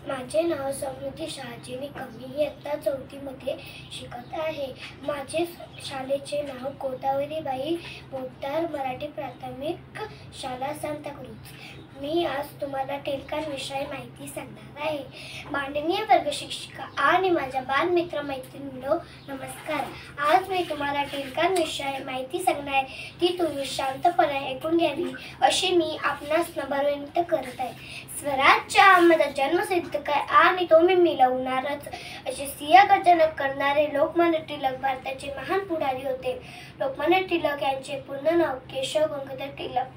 माझे नाव समृद्धी शहाजी. मी कमी इयत्ता 4थी मध्ये शिकत आहे. माझे शाळेचे नाव गोदावरीबाई पोद्दार मराठी प्राथमिक शाळा सांताक्रूज. मी आज तुम्हाला टिळकांविषयी माहिती सांगणार आहे. माननीय वर्ग शिक्षिका आणि माझ्या बालमित्र मैत्रिणींनो, नमस्कार. आज मी तुम्हाला टिळकांविषयी माहिती सांगणार आहे. ती तुम्ही शांतपणे ऐकून घ्यावी अशी मी आपणास नम्र विनंती करत आहे. स्वराज्य हा माझा जन्मसिद्ध काय आणि तो मी मिळवणारच असे सिंहगर्जना करणारे लोकमान्य टिळक भारताचे महान पुढारी होते. लोकमान्य टिळक यांचे पूर्ण नाव केशव गंगाधर टिळक.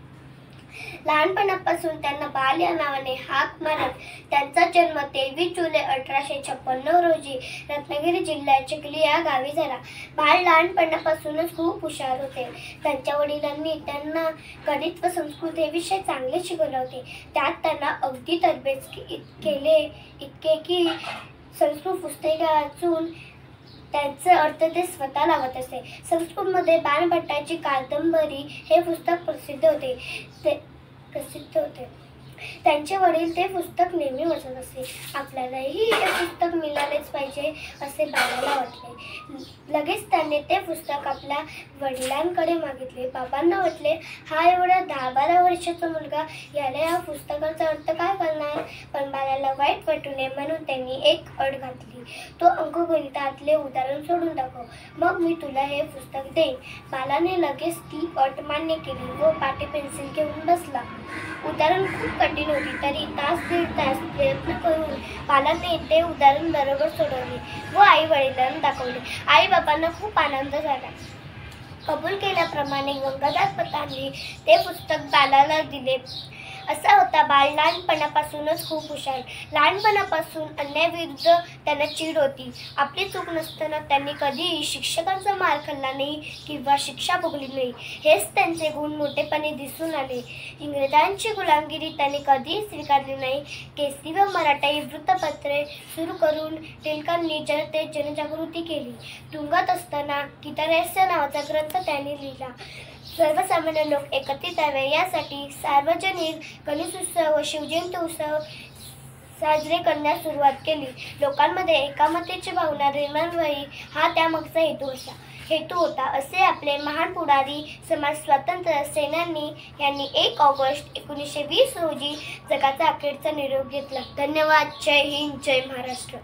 लहानपणापासून त्यांना बाल या नावाने हाक मारत. त्यांचा जन्म 23 जुलै 1856 रोजी रत्नागिरी जिल्ह्यात चिखली या गावी झाला. बाळ लहानपणापासूनच खूप हुशार होते. त्यांच्या वडिलांनी त्यांना गणित व संस्कृत हे विषय चांगले शिकवले होते. त्यात त्यांना अगदी तरबेज केले इतके की संस्कृत पुस्तके वाचून त्यांचे अर्थ ते स्वतः लावत असे. संस्कृतमध्ये बाणभट्टाची कादंबरी हे पुस्तक प्रसिद्ध होते. त्यांचे वडील ते पुस्तक नेहमी वाचत असे. आपल्यालाही हे पुस्तक मिळालेच पाहिजे असे बाळाला वाटले. लगेच त्याने ते पुस्तक आपल्या वडिलांकडे मागितले. बाबांना वाटले, हा एवढा 10-12 वर्षाचा मुलगा याला या पुस्तकाचा अर्थ काय करणार. पण बाळाला वाईट वाटू नये म्हणून त्यांनी एक अट घातली. तो अंकगणितातले उदाहरण सोडून दाखव, मग मी तुला हे पुस्तक देईन. बाळाने लगेच ती अट मान्य केली व पाटी पेन्सिल घेऊन बसला. उदाहरण खूप कठीण होती तरी दीड तास प्रयत्न करून बाळाने ते उदाहरण बरोबर सोडवले व आई वडिलांना दाखवले. आई बाबांना खूप आनंद झाला. कबूल केल्याप्रमाणे गंगाधर पंतांनी ते पुस्तक बाळाला दिले. असा होता बाळ लहानपणापासूनच खूप हुशार. लहानपणापासून अन्यायाविरुद्ध त्यांना चीड होती. आपली चूक नसताना त्यांनी कधीही शिक्षकांचा मार खाल्ला नाही किंवा शिक्षा भोगली नाही. हेच त्यांचे गुण मोठेपणी दिसून आले. इंग्रजांची गुलामगिरी त्यांनी कधीही स्वीकारली नाही. केसरी व मराठी वृत्तपत्रे सुरू करून टिळकांनी जनतेत जनजागृती केली. तुरुंगात असताना गीतारहस्य नावाचा ग्रंथ त्यांनी लिहिला. सर्वसामान्य लोक एकत्रित यावे यासाठी सार्वजनिक गणेशोत्सव व शिवजयंती उत्सव साजरे करण्यास सुरुवात केली. लोकांमध्ये एकात्मतेची भावना निर्माण व्हावी हा त्यामागचा हेतू होता असे आपले महान पुढारी समाज स्वातंत्र्य सेनानी यांनी 1 ऑगस्ट 1920 रोजी जगाचा अखेरचा निरोप घेतला. धन्यवाद. जय हिंद, जय महाराष्ट्र.